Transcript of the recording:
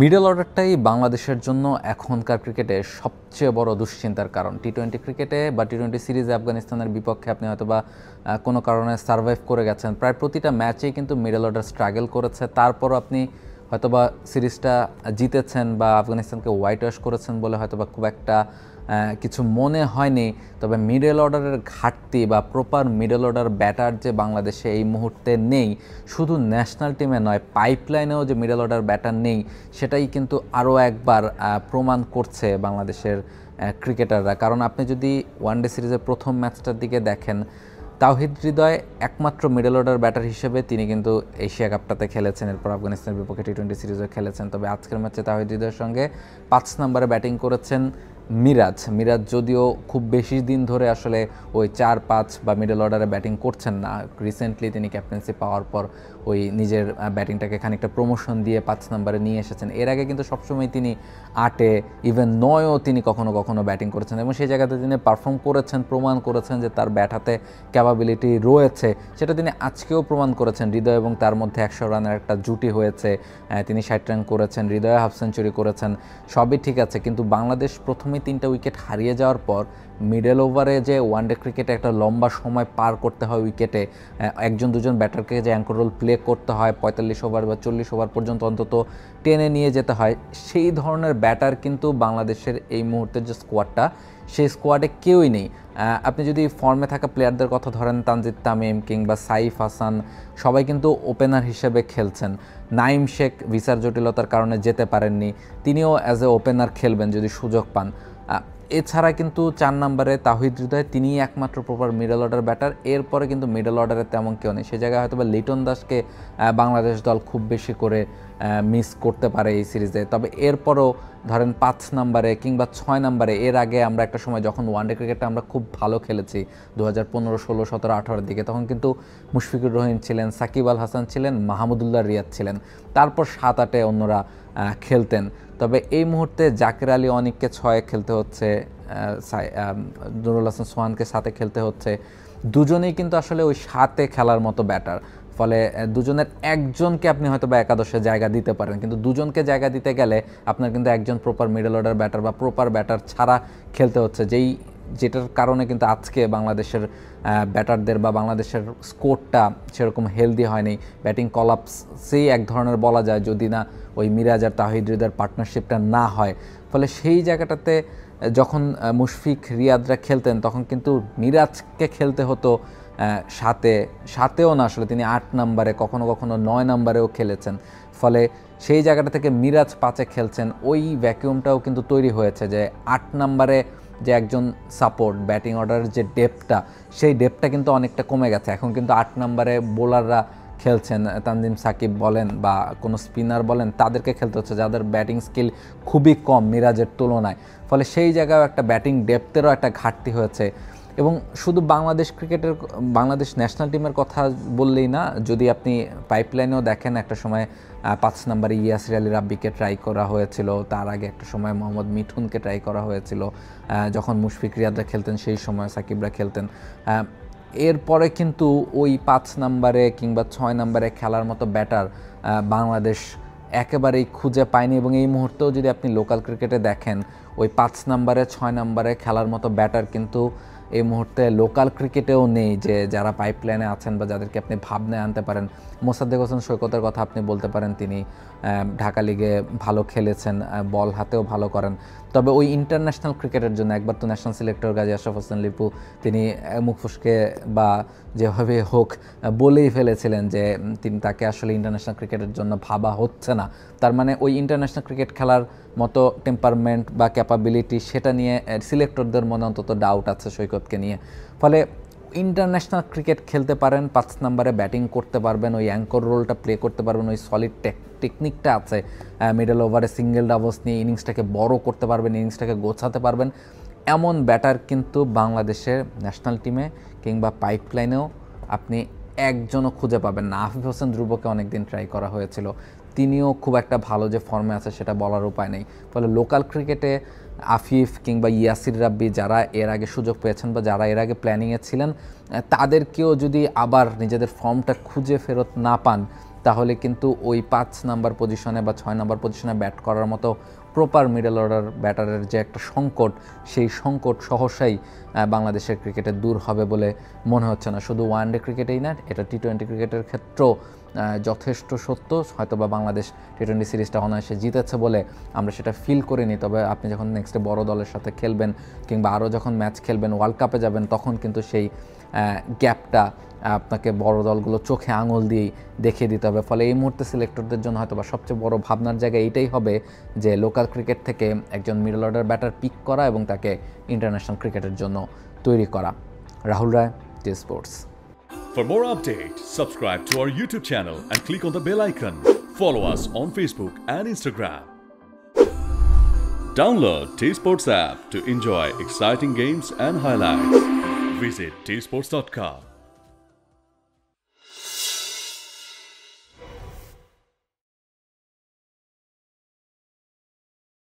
Middle অর্ডারটাই বাংলাদেশের জন্য এখনকার ক্রিকেটে সবচেয়ে বড় দুশ্চিন্তার কারণ। টি-20 ক্রিকেটে বা টি-20 সিরিজে আফগানিস্তানের বিপক্ষে আপনি হয়তোবা কোনো কারণে সার্ভাইভ করে গেছেন, প্রায় প্রতিটা ম্যাচেই কিন্তু মিডল অর্ডার স্ট্রাগল করেছে। তারপরও আপনি হয়তোবা সিরিজটা জিতেছেন বা আফগানিস্তানকে হোয়াইট ওয়াশ করেছেন বলে হয়তোবা খুব একটা কিছু মনে হয়নি। তবে মিডল অর্ডারের ঘাটতি বা প্রপার মিডল অর্ডার ব্যাটার যে বাংলাদেশে এই মুহূর্তে নেই, শুধু ন্যাশনাল টিমে নয়, পাইপলাইনেও যে মিডল অর্ডার ব্যাটার নেই, সেটাই কিন্তু আরও একবার প্রমাণ করছে বাংলাদেশের ক্রিকেটাররা। কারণ আপনি যদি ওয়ানডে সিরিজের প্রথম ম্যাচটার দিকে দেখেন, তাওহিদ হৃদয় একমাত্র মিডল অর্ডার ব্যাটার হিসেবে তিনি কিন্তু এশিয়া কাপটাতে খেলেছেন, এরপর আফগানিস্তানের বিপক্ষে টি-20 সিরিজও খেলেছেন। তবে আজকের ম্যাচে তাওহিদ হৃদয়ের সঙ্গে 5 নম্বরে ব্যাটিং করেছেন মিরাজ। যদিও খুব বেশি দিন ধরে আসলে ওই 4-5 বা মিডল অর্ডারে ব্যাটিং করছেন না, রিসেন্টলি তিনি ক্যাপ্টেন্সি পাওয়ার পর ওই নিজের ব্যাটিংটাকে খানিকটা প্রমোশন দিয়ে 5 নম্বরে নিয়ে এসেছেন। এর আগে কিন্তু সবসময় তিনি 8-এ ইভেন 9-ও তিনি কখনো কখনো ব্যাটিং করেছেন এবং সেই জায়গাতে তিনি পারফর্ম করেছেন, প্রমাণ করেছেন যে তার ব্যাট হাতে ক্যাপাবিলিটি রয়েছে। সেটা তিনি আজকেও প্রমাণ করেছেন। হৃদয় এবং তার মধ্যে 100 রানের একটা জুটি হয়েছে, তিনি 60 রান করেছেন, হৃদয় হাফ সেঞ্চুরি করেছেন, সবই ঠিক আছে। কিন্তু বাংলাদেশ প্রথমে 3টা উইকেট হারিয়ে যাওয়ার পর মিডল ওভারে যে ওয়ানডে ক্রিকেটে একটা লম্বা সময় পার করতে হয় উইকেটে, একজন দুজন ব্যাটারকে যে অ্যাঙ্কর রোল প্লে করতে হয়, 45 ওভার বা 40 ওভার পর্যন্ত অন্তত টেনে নিয়ে যেতে হয়, সেই ধরনের ব্যাটার কিন্তু বাংলাদেশের এই মুহূর্তের যে স্কোয়াডটা, সেই স্কোয়াডে কেউই নেই। আপনি যদি ফর্মে থাকা প্লেয়ারদের কথা ধরেন, তানজিদ তামিম কিংবা সাইফ হাসান, সবাই কিন্তু ওপেনার হিসেবে খেলছেন। নাইম শেখ ভিসার জটিলতার কারণে যেতে পারেননি, তিনিও অ্যাজ এ ওপেনার খেলবেন যদি সুযোগ পান। এছাড়া কিন্তু 4 নম্বরে তাওহিদ হৃদয়, তিনিই একমাত্র প্রপার মিডল অর্ডার ব্যাটার। এরপরে কিন্তু মিডল অর্ডারে তেমন কেউ নেই। সে জায়গায় হয়তো বা লিটন দাসকে বাংলাদেশ দল খুব বেশি করে মিস করতে পারে এই সিরিজে। তবে এরপরও ধরেন 5 নম্বরে কিংবা 6 নম্বরে, এর আগে আমরা একটা সময় যখন ওয়ানডে ক্রিকেটটা আমরা খুব ভালো খেলেছি 2015, 16, 17, 18-এর দিকে, তখন কিন্তু মুশফিকুর রহিম ছিলেন, সাকিব আল হাসান ছিলেন, মাহমুদুল্লাহ রিয়াদ ছিলেন, তারপর 7-8-এ অন্যরা খেলতেন। তবে এই মুহূর্তে জাকির আলী অনিককে 6-এ খেলতে হচ্ছে, নুরুল হাসান সোহানকে 7-এ খেলতে হচ্ছে। দুজনেই কিন্তু আসলে ওই 7-এ খেলার মতো ব্যাটার, ফলে দুজনের একজনকে আপনি হয়তো বা একাদশে জায়গা দিতে পারেন, কিন্তু দুজনকে জায়গা দিতে গেলে আপনার কিন্তু একজন প্রপার মিডল অর্ডার ব্যাটার বা প্রপার ব্যাটার ছাড়া খেলতে হচ্ছে, যেটার কারণে কিন্তু আজকে বাংলাদেশের ব্যাটারদের বা বাংলাদেশের স্কোরটা সেরকম হেলদি হয়নি। ব্যাটিং কলাপসেই এক ধরনের বলা যায়, যদি না ওই মিরাজ আর তাওহিদ হৃদয়ের পার্টনারশিপটা না হয়। ফলে সেই জায়গাটাতে যখন মুশফিক রিয়াদরা খেলতেন, তখন কিন্তু মিরাজকে খেলতে হতো 7-এও না, আসলে তিনি 8 নম্বরে, কখনো কখনো 9 নম্বরেও খেলেছেন। ফলে সেই জায়গাটা থেকে মিরাজ 5-এ খেলছেন, ওই ভ্যাকিউমটাও কিন্তু তৈরি হয়েছে যে 8 নম্বরে যে একজন সাপোর্ট, ব্যাটিং অর্ডারের যে ডেপথটা, সেই ডেপথটা কিন্তু অনেকটা কমে গেছে। এখন কিন্তু 8 নম্বরে বোলাররা খেলছেন, তানজিম সাকিব বলেন বা কোনো স্পিনার বলেন, তাদেরকে খেলতে হচ্ছে যাদের ব্যাটিং স্কিল খুবই কম মিরাজের তুলনায়। ফলে সেই জায়গায় একটা ব্যাটিং ডেপথেরও একটা ঘাটতি হয়েছে। এবং শুধু বাংলাদেশ ন্যাশনাল টিমের কথা বললেই না, যদি আপনি পাইপলাইনেও দেখেন, একটা সময় 5 নম্বরে ইয়াসির আলী রাব্বিকে ট্রাই করা হয়েছিল, তার আগে একটা সময় মোহাম্মদ মিঠুনকে ট্রাই করা হয়েছিল, যখন মুশফিক রিয়াদরা খেলতেন সেই সময় সাকিবরা খেলতেন। এরপরে কিন্তু ওই 5 নম্বরে কিংবা 6 নম্বরে খেলার মতো ব্যাটার বাংলাদেশ একেবারেই খুঁজে পায়নি। এবং এই মুহূর্তেও যদি আপনি লোকাল ক্রিকেটে দেখেন, ওই 5 নম্বরে 6 নম্বরে খেলার মতো ব্যাটার কিন্তু এই মুহূর্তে লোকাল ক্রিকেটেও নেই, যে যারা পাইপলাইনে আছেন বা যাদেরকে আপনি ভাবনায় আনতে পারেন। মোসাদ্দেক হোসেন সৈকতের কথা আপনি বলতে পারেন, তিনি ঢাকা লিগে ভালো খেলেছেন, বল হাতেও ভালো করেন। তবে ওই ইন্টারন্যাশনাল ক্রিকেটের জন্য একবার তো ন্যাশনাল সিলেক্টর গাজী আশরাফ হোসেন লিপু, তিনি মুখ ফসকে বা যেভাবে হোক বলেই ফেলেছিলেন যে তাকে আসলে ইন্টারন্যাশনাল ক্রিকেটের জন্য ভাবা হচ্ছে না। তার মানে ওই ইন্টারন্যাশনাল ক্রিকেট খেলার মতো টেম্পারমেন্ট বা ক্যাপাবিলিটি, সেটা নিয়ে সিলেক্টরদের মনে অন্তত ডাউট আছে সৈকতকে নিয়ে। ফলে ইন্টারন্যাশনাল ক্রিকেট খেলতে পারেন, 5 নম্বরে ব্যাটিং করতে পারবেন, ওই অ্যাঙ্কর রোলটা প্লে করতে পারবেন, ওই সলিড টেকনিকটা আছে, মিডল ওভারে সিঙ্গেল ডাবলস নিয়ে ইনিংসটাকে বড় করতে পারবেন, ইনিংসটাকে গোছাতে পারবেন, এমন ব্যাটার কিন্তু বাংলাদেশের ন্যাশনাল টিমে কিংবা পাইপলাইনেও আপনি একজনও খুঁজে পাবেন না। আফিফ হোসেন ধ্রুবকে অনেকদিন ট্রাই করা হয়েছিল, তিনিও খুব একটা ভালো যে ফর্মে আছে সেটা বলার উপায় নেই। ফলে লোকাল ক্রিকেটে আফিফ কিংবা ইয়াসির রাব্বি, যারা এর আগে সুযোগ পেয়েছেন বা যারা এর আগে প্ল্যানিংয়ে ছিলেন, তাদেরকেও যদি আবার নিজেদের ফর্মটা খুঁজে ফেরত না পান, তাহলে কিন্তু ওই 5 নাম্বার পজিশনে বা 6 নাম্বার পজিশনে ব্যাট করার মতো প্রপার মিডল অর্ডার ব্যাটারের যে একটা সংকট, সেই সংকট সহসাই বাংলাদেশের ক্রিকেটে দূর হবে বলে মনে হচ্ছে না। শুধু ওয়ানডে ক্রিকেটেই না, এটা টি-20 ক্রিকেটের ক্ষেত্রেও যথেষ্ট সত্য। হয়তো বা বাংলাদেশ টি-20 সিরিজটা অনায়াসে জিতেছে বলে আমরা সেটা ফিল করিনি, তবে আপনি যখন নেক্সটে বড় দলের সাথে খেলবেন কিংবা আরও যখন ম্যাচ খেলবেন, ওয়ার্ল্ড কাপে যাবেন, তখন কিন্তু সেই গ্যাপটা আপনাকে বড় দলগুলো চোখে আঙুল দিয়েই দেখিয়ে দিতে হবে। ফলে এই মুহূর্তে সিলেক্টরদের জন্য হয়তো বা সবচেয়ে বড় ভাবনার জায়গা এইটাই হবে যে লোকাল ক্রিকেট থেকে একজন মিডল অর্ডার ব্যাটার পিক করা এবং তাকে ইন্টারন্যাশনাল ক্রিকেটের জন্য তৈরি করা। রাহুল রায়, T Sports. For more updates, subscribe to our YouTube channel and click on the bell icon. Follow us on Facebook and Instagram. Download T Sports app to enjoy exciting games and highlights. Visit tsports.com.